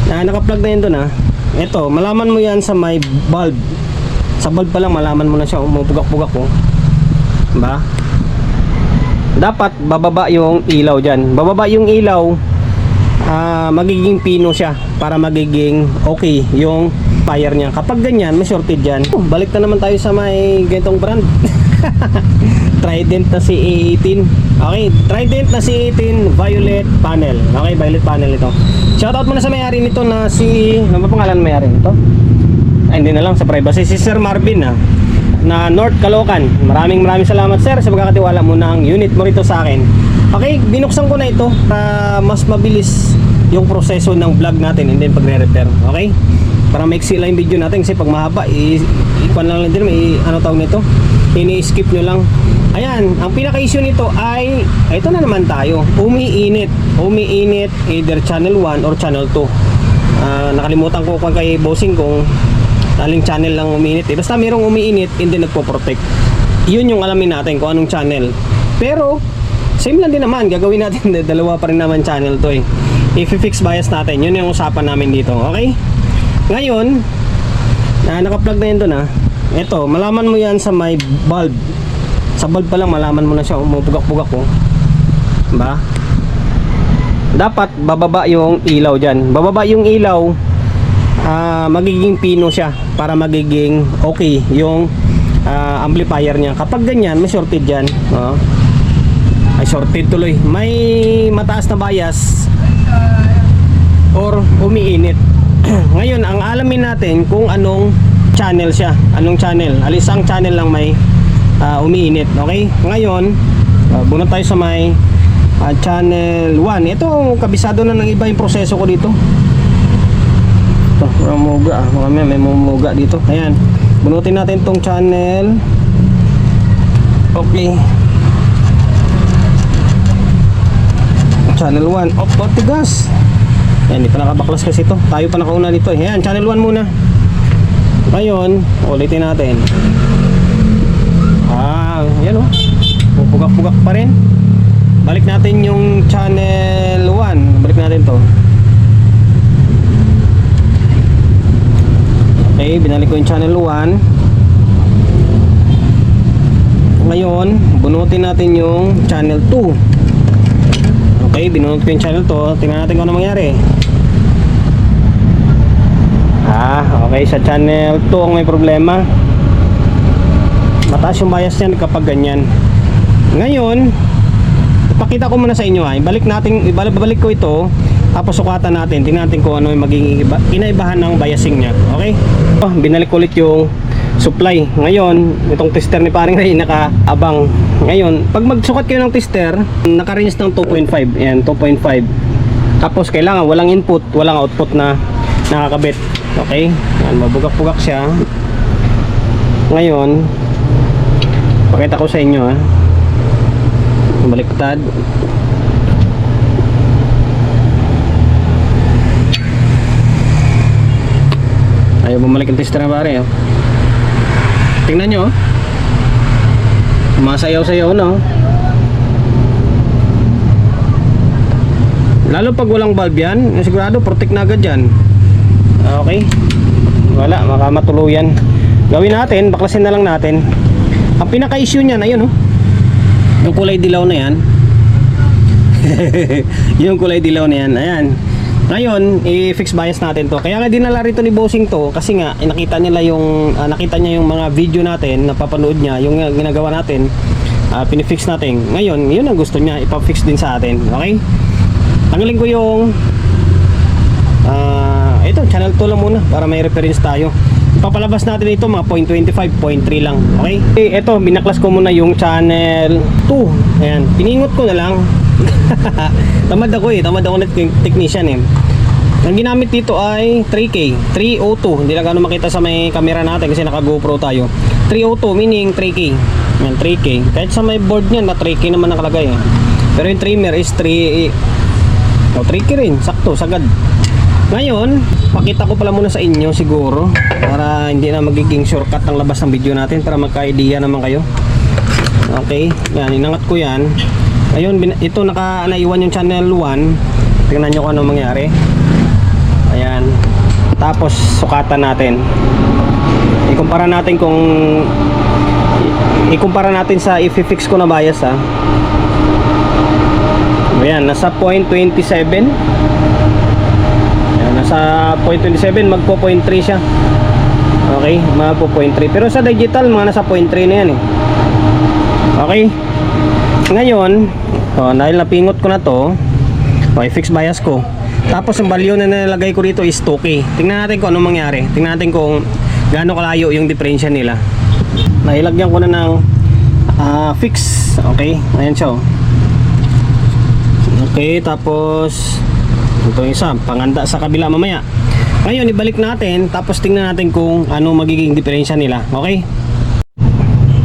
Naka-plug na yun doon ah. Ito, malaman mo yan sa may bulb. Sa bulb pa lang malaman mo na siya, umubugak-bugak oh. Diba? Dapat bababa yung ilaw dyan. Bababa yung ilaw, magiging pino siya para magiging okay yung fire niya. Kapag ganyan, may shorted dyan. Balik na naman tayo sa may ganitong brand. Trident na C18. Okay, Trident na C18 violet panel. Okay, violet panel ito. Shoutout muna sa may-ari nito na si, ano ba pangalan may-ari nito? Ay, hindi na lang sa privacy, si Sir Marvin na North Caloocan. Maraming salamat sir sa pagkakatiwala mo ng unit mo rito sa akin. Okay, binuksan ko na ito para mas mabilis yung proseso ng vlog natin and then pagre-repair. Okay? Para maiksi lang yung video natin kasi pag mahaba ikuan lang din, ano tawag nito, ini-skip nyo lang. Ayan, ang pinaka-issue nito ay ito na naman tayo, umiinit either channel 1 or channel 2. Nakalimutan ko kay bossing kung aling channel lang umiinit basta mayroong umiinit hindi nagpo-protect. Yun yung alamin natin kung anong channel, pero same lang din naman, gagawin natin dalawa pa rin naman channel to i-fix bias natin, yun yung usapan namin dito. Okay, ngayon naka-plug na yun doon ito, malaman mo yan sa may bulb. Sa bulb pa lang malaman mo na siya, umubugak-bugak oh. Diba? Dapat bababa yung ilaw dyan. Bababa yung ilaw, magiging pino siya para magiging okay yung amplifier niya. Kapag ganyan, may shorted dyan ay shorted tuloy, may mataas na bias or umiinit. Ngayon, ang alamin natin kung anong channel siya, anong channel, alisang channel lang may umiinit. Okay, ngayon bunot tayo sa may channel 1. Ito, kabisado na ng iba yung proseso ko dito. Mamuga may mamuga dito. Ayan, bunutin natin tong channel. Okay, channel 1. Tigas. Ayan, di pa nakabaklas kasi ito. Tayo pa nakauna dito. Ayan, channel 1 muna. Ngayon, ulitin natin. Yan oh, bugak-bugak pa rin. Balik natin yung channel 1. Balik natin to. Okay, binalik ko yung channel 1. Ngayon, bunutin natin yung channel 2. Okay, binunot ko yung channel 2. Tingnan natin kung ano mangyari. Okay, sa channel 2 ang may problema. Mataas yung bias niyan kapag ganyan. Ngayon, ipakita ko muna sa inyo ibalik ko ito, tapos sukatan natin, tingnan natin kung ano yung magiging kinaibahan ng biasing niya. Okay? Binalik ulit yung supply. Ngayon, itong tester ni paring Ray nakaabang. Ngayon, pag magsukat kayo ng tester, naka-range ng 2.5. Ayan, 2.5. Tapos kailangan walang input, walang output na nakakabit. Okay? Ayan, mabugak-bugak siya. Ngayon, pakita ko sa inyo baliktad. Ayaw bumalik ang tester na pare tingnan nyo masayaw-sayaw na lalo pag walang bulb yan, sigurado protect na agad yan. Okay, wala, makamatuluyan. Gawin natin, baklasin na lang natin. Ang pinaka-issue niyan, ayun yung kulay dilaw na yan. Yung kulay dilaw na yan, ayan. Ngayon, i-fix bias natin to. Kaya nga dinala rito ni bossing to kasi nga nakita niya yung mga video natin, napapanood niya yung ginagawa natin, pinifix natin. Ngayon, yun ang gusto niya, ipa-fix din sa atin. Okay? Tanggalin ko yung ito, channel 2 lang muna para may reference tayo. Ipapalabas natin ito mga 0.25, 0.3 lang. Okay? Ito, binaklas ko muna yung channel 2. Ayan, piningot ko na lang. Tamad ako na technician Ang ginamit dito ay 3K 302. Hindi lang gano'ng makita sa may camera natin kasi naka GoPro tayo. 302 meaning 3K. Ayan, 3K. Kahit sa may board niyan na 3K naman nakalagay Pero yung trimmer is 3K rin, sakto, sagad. Ngayon, pakita ko pala muna sa inyo siguro para hindi na magiging shortcut ang labas ng video natin, para magka-idea naman kayo. Okay, yan, inangat ko yan. Ngayon, ito naiwan yung channel 1. Tingnan nyo kung ano mangyari. Ayan, Tapos sukatan natin. Ikumpara natin sa i-fix ko na bias ha. Ayan, nasa 0.27. Ayan, nasa 0.27, magpo 0.3 siya. Okay, magpo 0.3. Pero sa digital, mga nasa 0.3 na yan eh. Okay. Ngayon, dahil napingot ko na to, i-fix bias ko. Tapos ang value na nilagay ko dito is 2K. Tingnan natin kung anong mangyari. Tingnan natin kung gaano kalayo yung differential nila. Nailagyan ko na ng fix. Okay, ayan siya. Okay, tapos ito yung isa, panganda sa kabila mamaya. Ngayon, ibalik natin, tapos tingnan natin kung ano magiging differential nila. Okay?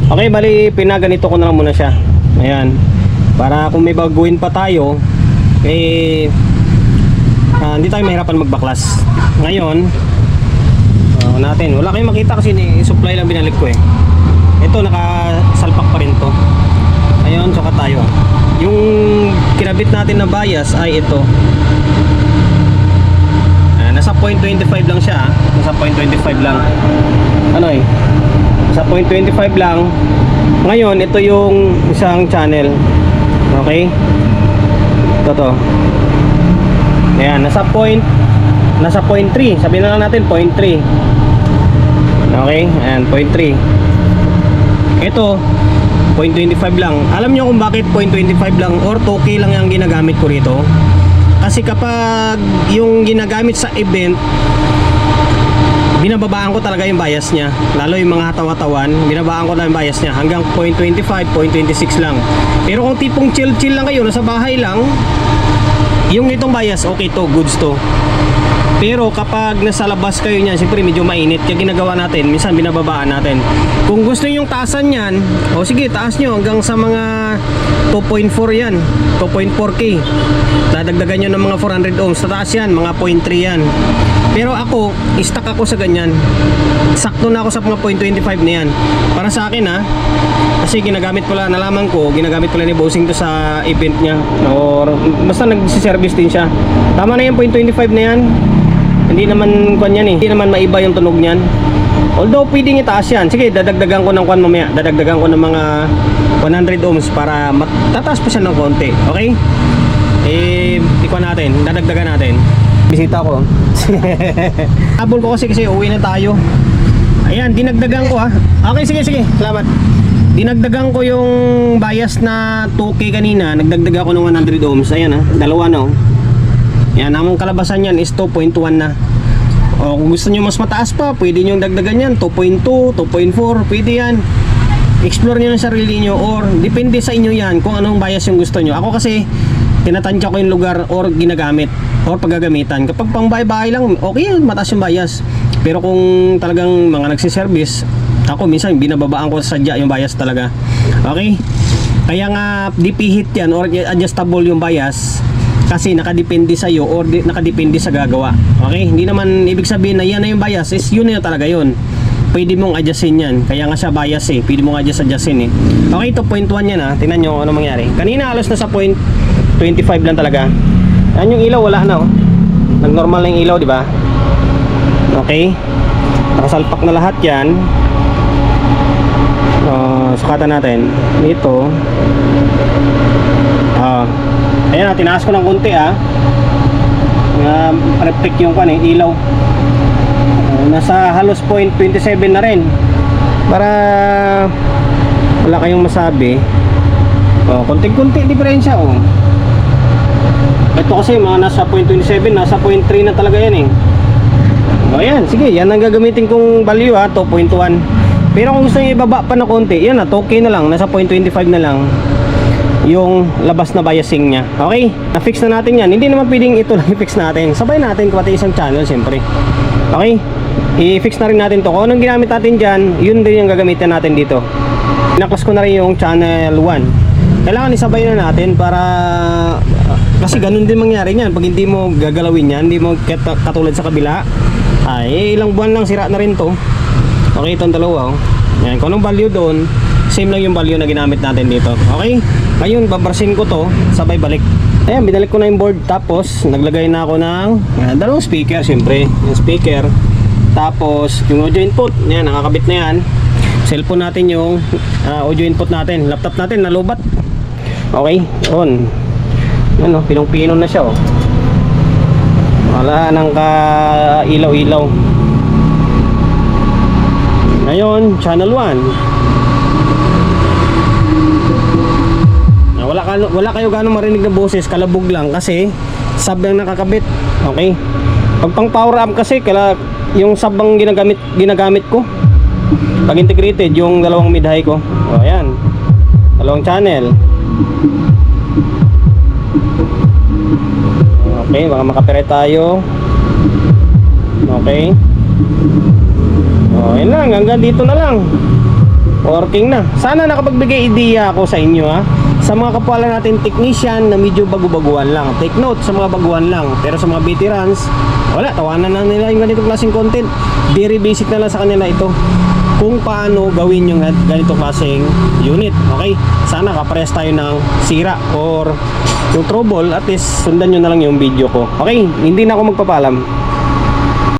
Okay, bali, pinaganito ko na lang muna siya. Ayan. Para kung may baguhin pa tayo, hindi tayo mahirapan magbaklas. Ngayon, natin. Wala kayong makita kasi supply lang binalik ko eh. Ito, nakasalpak pa rin to. Ayun, saka tayo. Yung kinabit natin na bias ay ito. Nasa 0.25 lang siya. Nasa 0.25 lang. Ano eh? Nasa 0.25 lang. Ngayon, ito yung isang channel. Okay? Ito to. Ayan, nasa 0.3. Sabihin na lang natin 0.3. Okay? Ayan, 0.3. Ito 0.25 lang. Alam nyo kung bakit 0.25 lang or 2K lang yung ginagamit ko rito? Kasi kapag yung ginagamit sa event, binababaan ko talaga yung bias niya. Lalo yung mga hataw-hatawan, binabaan ko lang yung bias niya hanggang 0.25, 0.26 lang. Pero kung tipong chill-chill lang kayo, nasa bahay lang, yung itong bias, okay to, goods to. Pero kapag nasa labas kayo niyan, siyempre medyo mainit. Kaya ginagawa natin, minsan binababaan natin. Kung gusto niyo yung taasan niyan, o sige, taas nyo hanggang sa mga 2.4 yan, 2.4K. Dadagdagan nyo ng mga 400 ohms. Sa taas yan, mga 0.3 yan. Pero ako, stuck ako sa ganyan. Sakto na ako sa mga 0.25 na yan. Para sa akin ha, kasi ginagamit ko lang, nalaman ko, ginagamit ko lang ni Bossing to sa event niya. Or basta nagsiservice din siya. Tama na yung 0.25 na yan. Hindi naman kwan yan eh. Hindi naman maiba yung tunog niyan. Although pwedeng itaas yan. Sige, dadagdagan ko ng kwan mamaya. Dadagdagan ko ng mga 100 ohms para tataas pa siya ng konti. Okay? Ikwan natin. Dadagdagan natin. Bisita ko. Habol ko kasi uwi na tayo. Ayan, dinagdagan ko ha. Okay, sige. Salamat. Dinagdagan ko yung bias na 2K kanina. Nagdagdag ako ng 100 ohms. Ayan ha. Dalawa na oh. Yan, ang kalabasan yan is 2.1 na. O kung gusto nyo mas mataas pa, pwede nyo dagdagan yan 2.2, 2.4, pwede yan. Explore nyo ng sarili nyo or depende sa inyo yan kung anong bias yung gusto nyo. Ako kasi tinatansya ko yung lugar or ginagamit or paggagamitan. Kapag pang bahay-bahay lang, okay yun, mataas yung bias. Pero kung talagang mga nagsiservice, ako minsan binababaan ko sadya yung bias talaga. Okay? Kaya nga DP hit yan or adjustable yung bias. Kasi nakadepende sa iyo or nakadepende sa gagawa. Okay? Hindi naman ibig sabihin na yan na yung bias, is yun na talaga yun. Pwede mong adjustin yan. Kaya nga siya bias eh. Pwede mong adjustin eh. Okay, ito 0.1 yan ha. Tingnan nyo ano mangyari. Kanina halos nasa 0.25 lang talaga. Yan yung ilaw, wala na oh. Nag-normal na yung ilaw, di ba? Okay? Nakasalpak na lahat yan. Sukatan natin. Ito. Ayan na, tinaas ko ng konti reflect yung ilaw. Nasa halos 0.27 na rin. Para wala kayong masabi. Konting-konti diferensya oh. Ito kasi mga nasa 0.27, nasa 0.3 na talaga yan eh. Ayan, sige, yan ang gagamitin kong value 2.1. Pero kung gusto nyo ibaba pa na konti, yan 2K na lang, nasa 0.25 na lang yung labas na biasing niya. Okay, na-fix na natin yan. Hindi naman pwedeng ito lang i-fix natin. Sabay natin pati isang channel siyempre. Okay, i-fix na rin natin to. Kung anong ginamit natin dyan, yun din yung gagamitin natin dito. Pinaklas ko na rin yung channel 1. Kailangan isabay na natin para kasi ganun din mangyari niyan. Pag hindi mo gagalawin yan, hindi mo katulad sa kabila, ay ilang buwan lang sira na rin to. Okay, itong dalawa oh. Yan, kung anong value doon, same lang yung value na ginamit natin dito. Okay? Ngayon, babrasin ko to, sabay balik. Ayan, binalik ko na yung board. Tapos naglagay na ako ng dalawang speaker, syempre. Yung speaker. Tapos yung audio input, yan, nakakabit na yan. Cellphone natin yung audio input natin. Laptop natin nalubat. Okay, on. Ano, pinong-pino na siya, oh. Wala nang ka ilaw-ilaw. Ngayon, channel 1. Wala kayo ganong marinig na boses, kalabog lang kasi sub ang nakakabit. Okay? Pag pang power amp kasi yung sub ang ginagamit ko. Pag integrated yung dalawang mid high ko. O ayan. Dalawang channel. Okay, baka makapire tayo. Okay. O, yun lang, hanggang dito na lang. Working na. Sana nakapagbigay ideya ako sa inyo, ha. Sa mga kapwa lang natin technician na medyo bago-baguan lang. Take note sa mga baguan lang. Pero sa mga veterans, wala, tawanan na nila yung ganitong klaseng content. Very basic na lang sa kanila ito. Kung paano gawin yung ganitong klaseng unit. Okay? Sana kapares tayo ng sira or yung trouble, at least sundan nyo na lang yung video ko. Okay? Hindi na ako magpapalam.